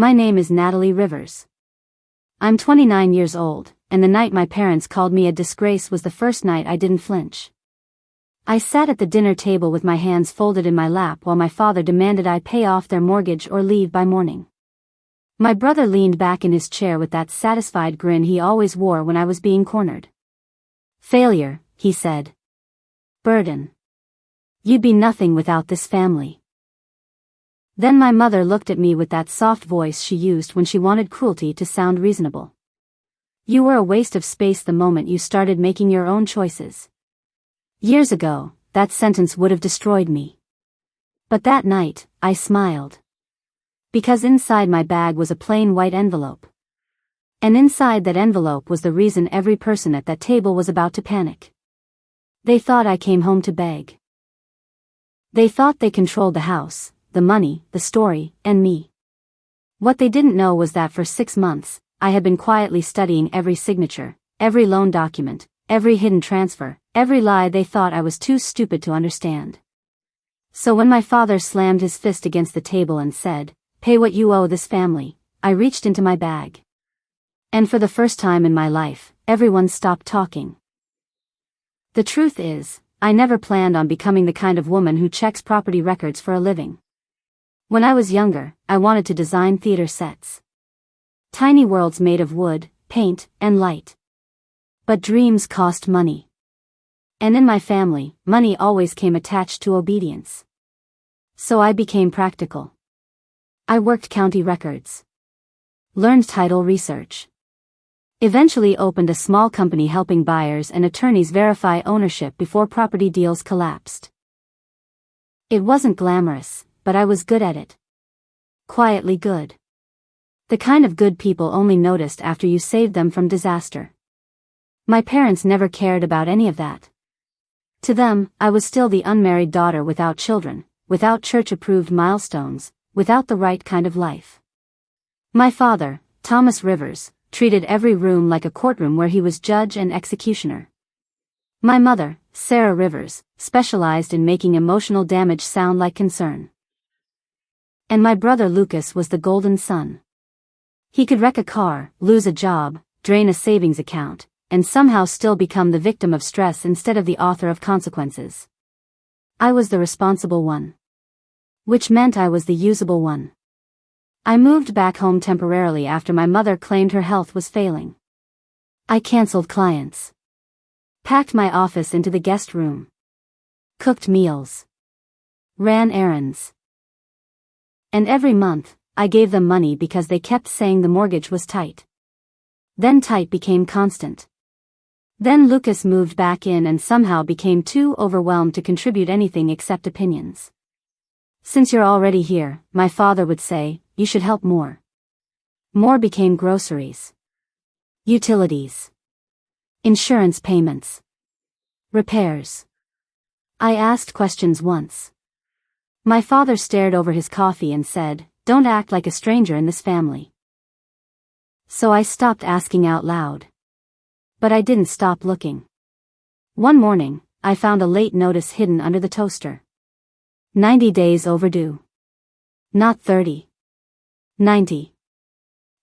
My name is Natalie Rivers. I'm 29 years old, and the night my parents called me a disgrace was the first night I didn't flinch. I sat at the dinner table with my hands folded in my lap while my father demanded I pay off their mortgage or leave by morning. My brother leaned back in his chair with that satisfied grin he always wore when I was being cornered. Failure, he said. Burden. You'd be nothing without this family. Then my mother looked at me with that soft voice she used when she wanted cruelty to sound reasonable. You were a waste of space the moment you started making your own choices. Years ago, that sentence would have destroyed me. But that night, I smiled. Because inside my bag was a plain white envelope. And inside that envelope was the reason every person at that table was about to panic. They thought I came home to beg. They thought they controlled the house, the money, the story, and me. What they didn't know was that for 6 months, I had been quietly studying every signature, every loan document, every hidden transfer, every lie they thought I was too stupid to understand. So when my father slammed his fist against the table and said, "Pay what you owe this family," I reached into my bag. And for the first time in my life, everyone stopped talking. The truth is, I never planned on becoming the kind of woman who checks property records for a living. When I was younger, I wanted to design theater sets. Tiny worlds made of wood, paint, and light. But dreams cost money. And in my family, money always came attached to obedience. So I became practical. I worked county records. Learned title research. Eventually opened a small company helping buyers and attorneys verify ownership before property deals collapsed. It wasn't glamorous, but I was good at it. Quietly good. The kind of good people only noticed after you saved them from disaster. My parents never cared about any of that. To them, I was still the unmarried daughter without children, without church-approved milestones, without the right kind of life. My father, Thomas Rivers, treated every room like a courtroom where he was judge and executioner. My mother, Sarah Rivers, specialized in making emotional damage sound like concern. And my brother Lucas was the golden son. He could wreck a car, lose a job, drain a savings account, and somehow still become the victim of stress instead of the author of consequences. I was the responsible one. Which meant I was the usable one. I moved back home temporarily after my mother claimed her health was failing. I canceled clients. Packed my office into the guest room. Cooked meals. Ran errands. And every month, I gave them money because they kept saying the mortgage was tight. Then tight became constant. Then Lucas moved back in and somehow became too overwhelmed to contribute anything except opinions. Since you're already here, my father would say, you should help more. More became groceries. Utilities. Insurance payments. Repairs. I asked questions once. My father stared over his coffee and said, "Don't act like a stranger in this family." So I stopped asking out loud. But I didn't stop looking. One morning, I found a late notice hidden under the toaster. 90 days overdue. Not 30. 90.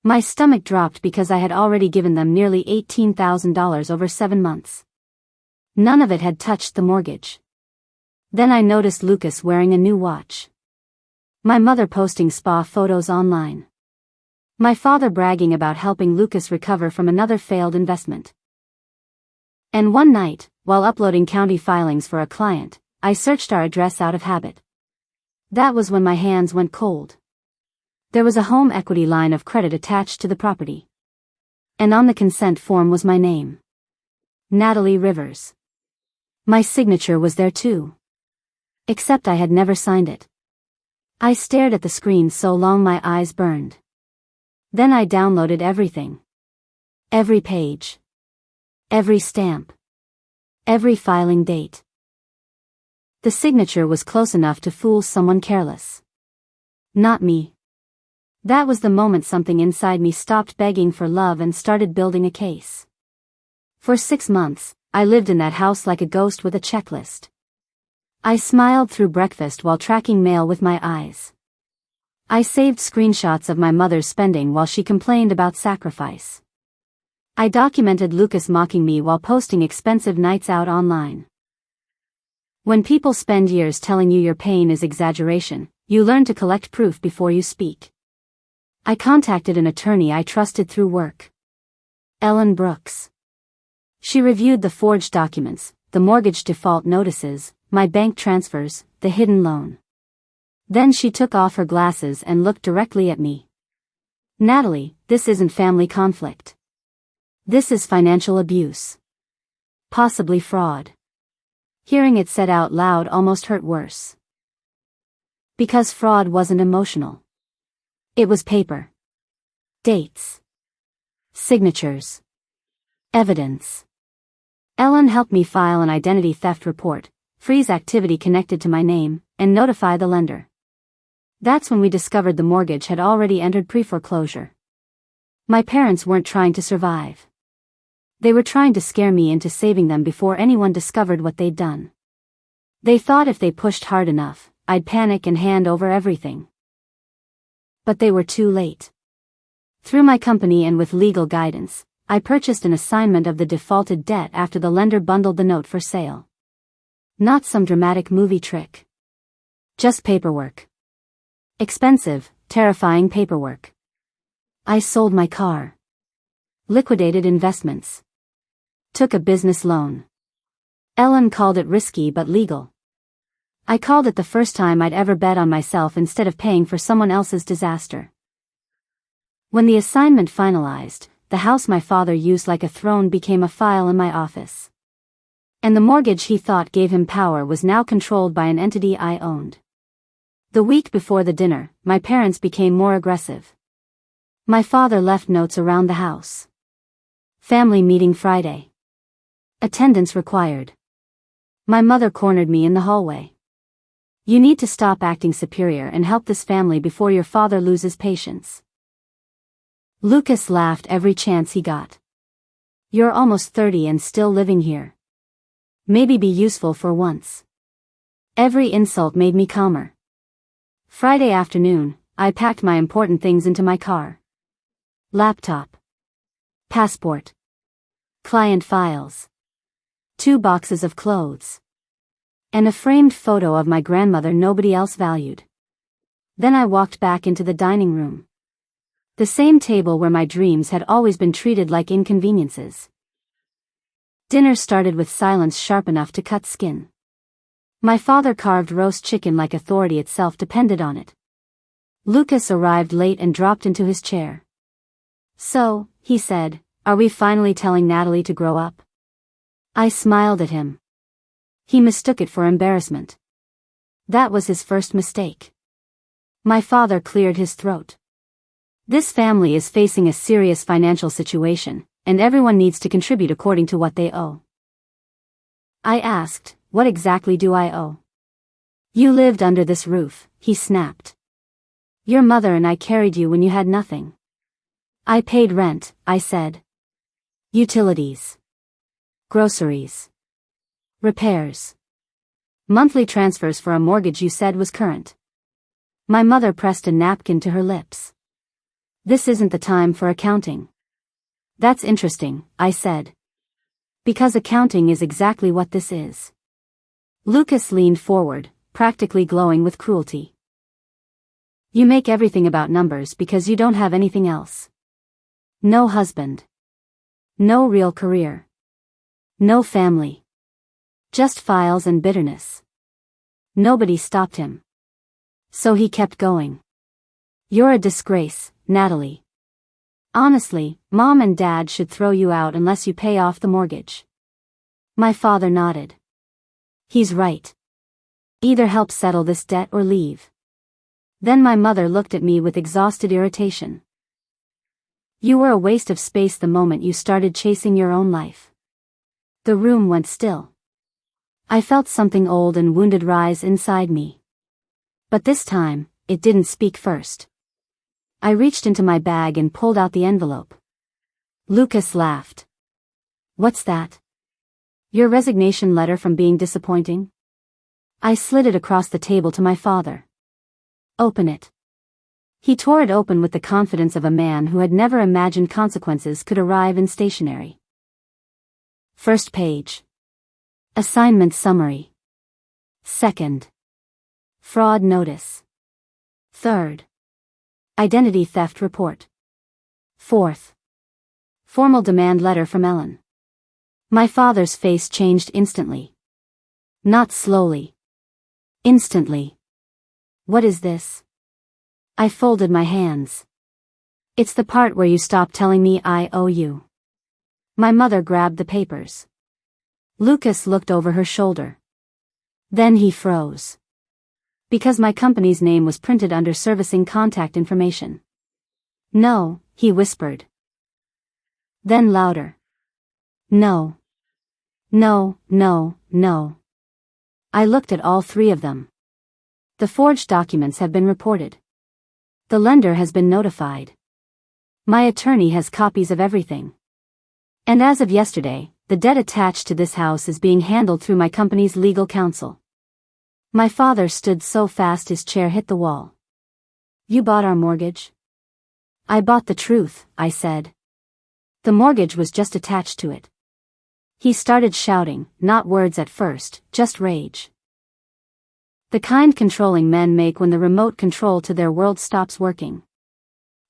My stomach dropped because I had already given them nearly $18,000 over 7 months. None of it had touched the mortgage. Then I noticed Lucas wearing a new watch. My mother posting spa photos online. My father bragging about helping Lucas recover from another failed investment. And one night, while uploading county filings for a client, I searched our address out of habit. That was when my hands went cold. There was a home equity line of credit attached to the property. And on the consent form was my name. Natalie Rivers. My signature was there too. Except I had never signed it. I stared at the screen so long my eyes burned. Then I downloaded everything. Every page. Every stamp. Every filing date. The signature was close enough to fool someone careless. Not me. That was the moment something inside me stopped begging for love and started building a case. For 6 months, I lived in that house like a ghost with a checklist. I smiled through breakfast while tracking mail with my eyes. I saved screenshots of my mother's spending while she complained about sacrifice. I documented Lucas mocking me while posting expensive nights out online. When people spend years telling you your pain is exaggeration, you learn to collect proof before you speak. I contacted an attorney I trusted through work. Ellen Brooks. She reviewed the forged documents, the mortgage default notices, my bank transfers, the hidden loan. Then she took off her glasses and looked directly at me. Natalie, this isn't family conflict. This is financial abuse. Possibly fraud. Hearing it said out loud almost hurt worse. Because fraud wasn't emotional. It was paper. Dates. Signatures. Evidence. Ellen helped me file an identity theft report, freeze activity connected to my name, and notify the lender. That's when we discovered the mortgage had already entered pre-foreclosure. My parents weren't trying to survive. They were trying to scare me into saving them before anyone discovered what they'd done. They thought if they pushed hard enough, I'd panic and hand over everything. But they were too late. Through my company and with legal guidance, I purchased an assignment of the defaulted debt after the lender bundled the note for sale. Not some dramatic movie trick. Just paperwork. Expensive, terrifying paperwork. I sold my car. Liquidated investments. Took a business loan. Ellen called it risky but legal. I called it the first time I'd ever bet on myself instead of paying for someone else's disaster. When the assignment finalized, the house my father used like a throne became a file in my office. And the mortgage he thought gave him power was now controlled by an entity I owned. The week before the dinner, my parents became more aggressive. My father left notes around the house. Family meeting Friday. Attendance required. My mother cornered me in the hallway. You need to stop acting superior and help this family before your father loses patience. Lucas laughed every chance he got. You're almost 30 and still living here. Maybe be useful for once. Every insult made me calmer. Friday afternoon, I packed my important things into my car. Laptop. Passport. Client files. 2 boxes of clothes. And a framed photo of my grandmother nobody else valued. Then I walked back into the dining room. The same table where my dreams had always been treated like inconveniences. Dinner started with silence sharp enough to cut skin. My father carved roast chicken like authority itself depended on it. Lucas arrived late and dropped into his chair. So, he said, are we finally telling Natalie to grow up? I smiled at him. He mistook it for embarrassment. That was his first mistake. My father cleared his throat. This family is facing a serious financial situation, and everyone needs to contribute according to what they owe. I asked, what exactly do I owe? You lived under this roof, he snapped. Your mother and I carried you when you had nothing. I paid rent, I said. Utilities. Groceries. Repairs. Monthly transfers for a mortgage you said was current. My mother pressed a napkin to her lips. This isn't the time for accounting. That's interesting, I said. Because accounting is exactly what this is. Lucas leaned forward, practically glowing with cruelty. You make everything about numbers because you don't have anything else. No husband. No real career. No family. Just files and bitterness. Nobody stopped him. So he kept going. You're a disgrace, Natalie. Honestly, Mom and Dad should throw you out unless you pay off the mortgage. My father nodded. He's right. Either help settle this debt or leave. Then my mother looked at me with exhausted irritation. You were a waste of space the moment you started chasing your own life. The room went still. I felt something old and wounded rise inside me. But this time, it didn't speak first. I reached into my bag and pulled out the envelope. Lucas laughed. What's that? Your resignation letter from being disappointing? I slid it across the table to my father. Open it. He tore it open with the confidence of a man who had never imagined consequences could arrive in stationery. First page. Assignment summary. Second. Fraud notice. Third. Identity theft report. Fourth. Formal demand letter from Ellen. My father's face changed instantly. Not slowly. Instantly. What is this? I folded my hands. It's the part where you stop telling me I owe you. My mother grabbed the papers. Lucas looked over her shoulder. Then he froze. Because my company's name was printed under servicing contact information. No, he whispered. Then louder. No. No, no, no. I looked at all three of them. The forged documents have been reported. The lender has been notified. My attorney has copies of everything. And as of yesterday, the debt attached to this house is being handled through my company's legal counsel. My father stood so fast his chair hit the wall. You bought our mortgage? I bought the truth, I said. The mortgage was just attached to it. He started shouting, not words at first, just rage. The kind controlling men make when the remote control to their world stops working.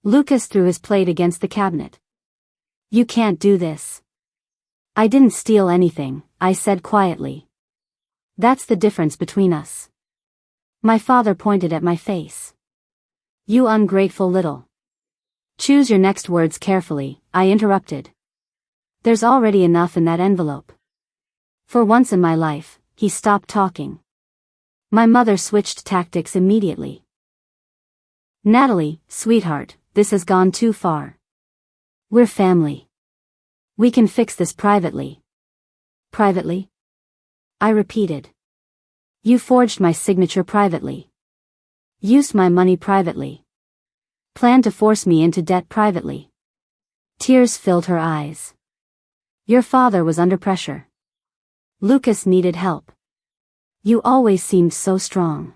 Lucas threw his plate against the cabinet. You can't do this. I didn't steal anything, I said quietly. That's the difference between us. My father pointed at my face. You ungrateful little. Choose your next words carefully, I interrupted. There's already enough in that envelope. For once in my life, he stopped talking. My mother switched tactics immediately. Natalie, sweetheart, this has gone too far. We're family. We can fix this privately. Privately? I repeated. You forged my signature privately. Used my money privately. Planned to force me into debt privately. Tears filled her eyes. Your father was under pressure. Lucas needed help. You always seemed so strong.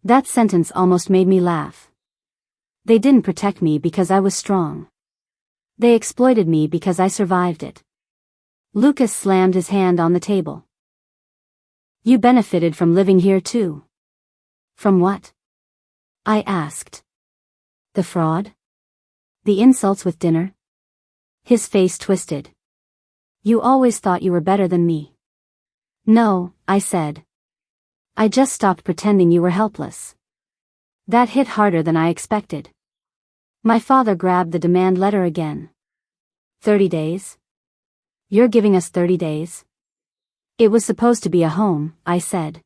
That sentence almost made me laugh. They didn't protect me because I was strong. They exploited me because I survived it. Lucas slammed his hand on the table. You benefited from living here too. From what? I asked. The fraud? The insults with dinner? His face twisted. You always thought you were better than me. No, I said. I just stopped pretending you were helpless. That hit harder than I expected. My father grabbed the demand letter again. 30 days? You're giving us 30 days? It was supposed to be a home, I said.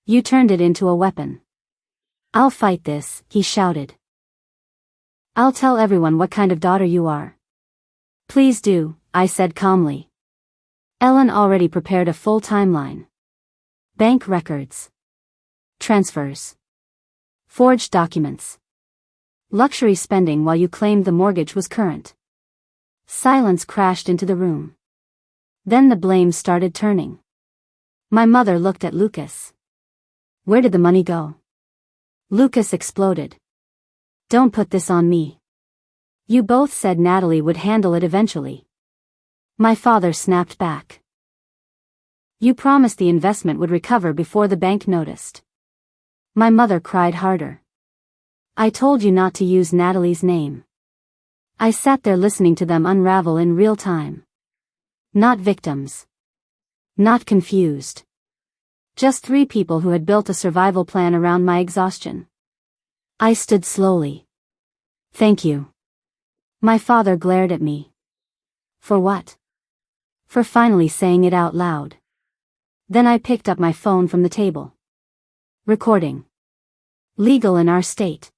You turned it into a weapon. I'll fight this, he shouted. I'll tell everyone what kind of daughter you are. Please do, I said calmly. Ellen already prepared a full timeline. Bank records. Transfers. Forged documents. Luxury spending while you claimed the mortgage was current. Silence crashed into the room. Then the blame started turning. My mother looked at Lucas. Where did the money go? Lucas exploded. Don't put this on me. You both said Natalie would handle it eventually. My father snapped back. You promised the investment would recover before the bank noticed. My mother cried harder. I told you not to use Natalie's name. I sat there listening to them unravel in real time. Not victims. Not confused. Just three people who had built a survival plan around my exhaustion. I stood slowly. Thank you. My father glared at me. For what? For finally saying it out loud. Then I picked up my phone from the table. Recording. Legal in our state.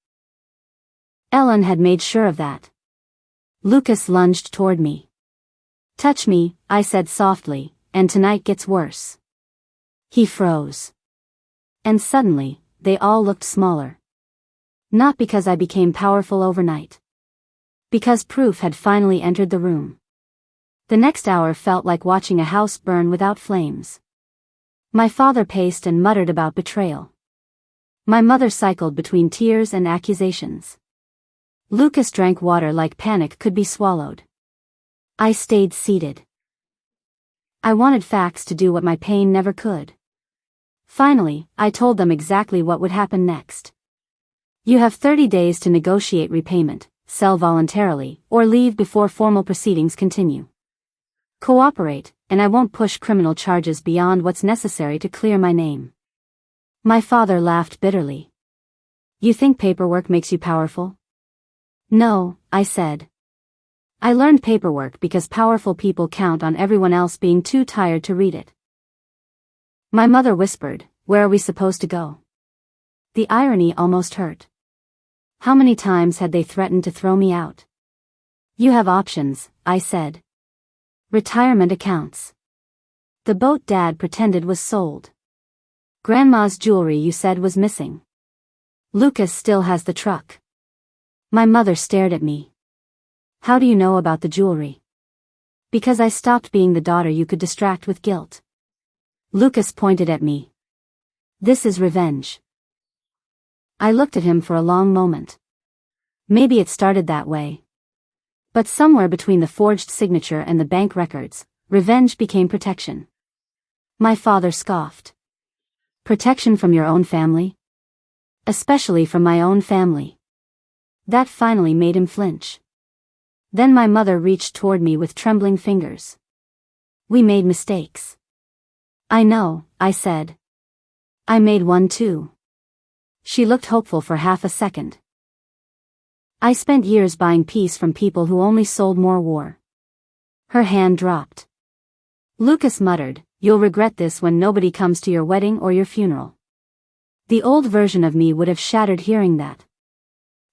Ellen had made sure of that. Lucas lunged toward me. Touch me, I said softly, and tonight gets worse. He froze. And suddenly, they all looked smaller. Not because I became powerful overnight. Because proof had finally entered the room. The next hour felt like watching a house burn without flames. My father paced and muttered about betrayal. My mother cycled between tears and accusations. Lucas drank water like panic could be swallowed. I stayed seated. I wanted facts to do what my pain never could. Finally, I told them exactly what would happen next. You have 30 days to negotiate repayment, sell voluntarily, or leave before formal proceedings continue. Cooperate, and I won't push criminal charges beyond what's necessary to clear my name. My father laughed bitterly. You think paperwork makes you powerful? No, I said. I learned paperwork because powerful people count on everyone else being too tired to read it. My mother whispered, "Where are we supposed to go?" The irony almost hurt. How many times had they threatened to throw me out? You have options, I said. Retirement accounts. The boat Dad pretended was sold. Grandma's jewelry you said was missing. Lucas still has the truck. My mother stared at me. How do you know about the jewelry? Because I stopped being the daughter you could distract with guilt. Lucas pointed at me. This is revenge. I looked at him for a long moment. Maybe it started that way. But somewhere between the forged signature and the bank records, revenge became protection. My father scoffed. Protection from your own family? Especially from my own family. That finally made him flinch. Then my mother reached toward me with trembling fingers. We made mistakes. I know, I said. I made one too. She looked hopeful for half a second. I spent years buying peace from people who only sold more war. Her hand dropped. Lucas muttered, "You'll regret this when nobody comes to your wedding or your funeral." The old version of me would have shattered hearing that.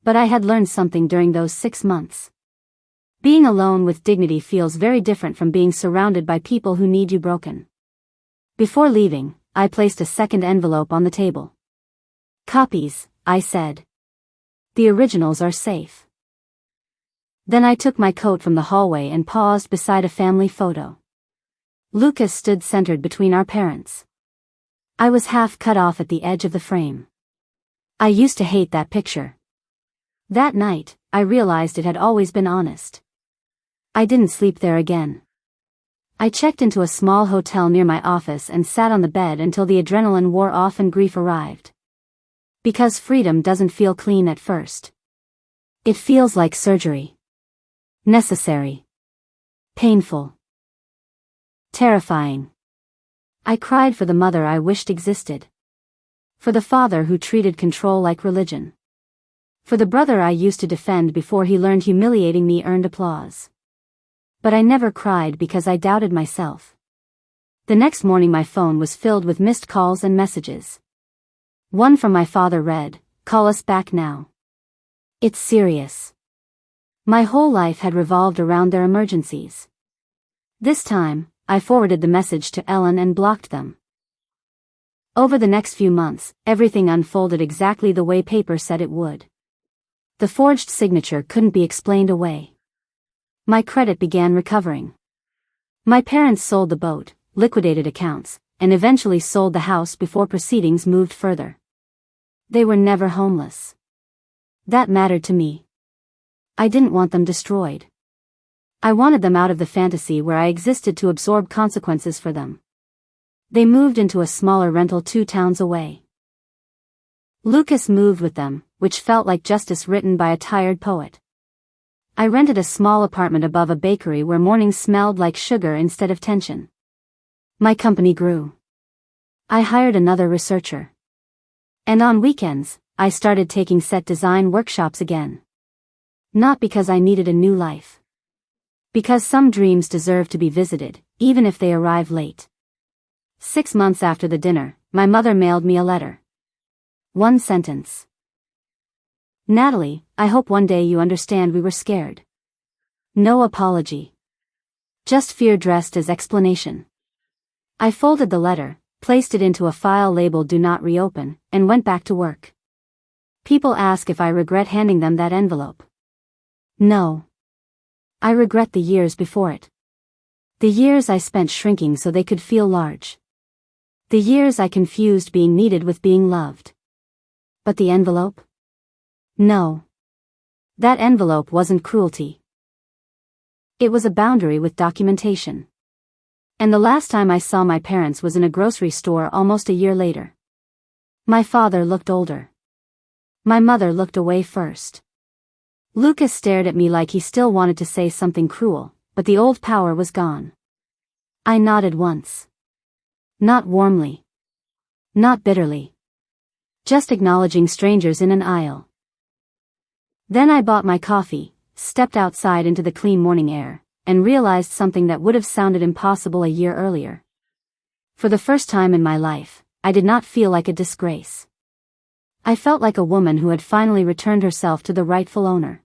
But I had learned something during those 6 months. Being alone with dignity feels very different from being surrounded by people who need you broken. Before leaving, I placed a second envelope on the table. Copies, I said. The originals are safe. Then I took my coat from the hallway and paused beside a family photo. Lucas stood centered between our parents. I was half cut off at the edge of the frame. I used to hate that picture. That night, I realized it had always been honest. I didn't sleep there again. I checked into a small hotel near my office and sat on the bed until the adrenaline wore off and grief arrived. Because freedom doesn't feel clean at first. It feels like surgery. Necessary. Painful. Terrifying. I cried for the mother I wished existed. For the father who treated control like religion. For the brother I used to defend before he learned humiliating me earned applause. But I never cried because I doubted myself. The next morning my phone was filled with missed calls and messages. One from my father read, "Call us back now. It's serious." My whole life had revolved around their emergencies. This time, I forwarded the message to Ellen and blocked them. Over the next few months, everything unfolded exactly the way paper said it would. The forged signature couldn't be explained away. My credit began recovering. My parents sold the boat, liquidated accounts, and eventually sold the house before proceedings moved further. They were never homeless. That mattered to me. I didn't want them destroyed. I wanted them out of the fantasy where I existed to absorb consequences for them. They moved into a smaller rental 2 towns away. Lucas moved with them, which felt like justice written by a tired poet. I rented a small apartment above a bakery where mornings smelled like sugar instead of tension. My company grew. I hired another researcher. And on weekends, I started taking set design workshops again. Not because I needed a new life. Because some dreams deserve to be visited, even if they arrive late. 6 months after the dinner, my mother mailed me a letter. One sentence. Natalie, I hope one day you understand we were scared. No apology. Just fear dressed as explanation. I folded the letter, placed it into a file labeled "Do Not Reopen," and went back to work. People ask if I regret handing them that envelope. No. I regret the years before it. The years I spent shrinking so they could feel large. The years I confused being needed with being loved. But the envelope? No. That envelope wasn't cruelty. It was a boundary with documentation. And the last time I saw my parents was in a grocery store almost a year later. My father looked older. My mother looked away first. Lucas stared at me like he still wanted to say something cruel, but the old power was gone. I nodded once. Not warmly. Not bitterly. Just acknowledging strangers in an aisle. Then I bought my coffee, stepped outside into the clean morning air, and realized something that would have sounded impossible a year earlier. For the first time in my life, I did not feel like a disgrace. I felt like a woman who had finally returned herself to the rightful owner.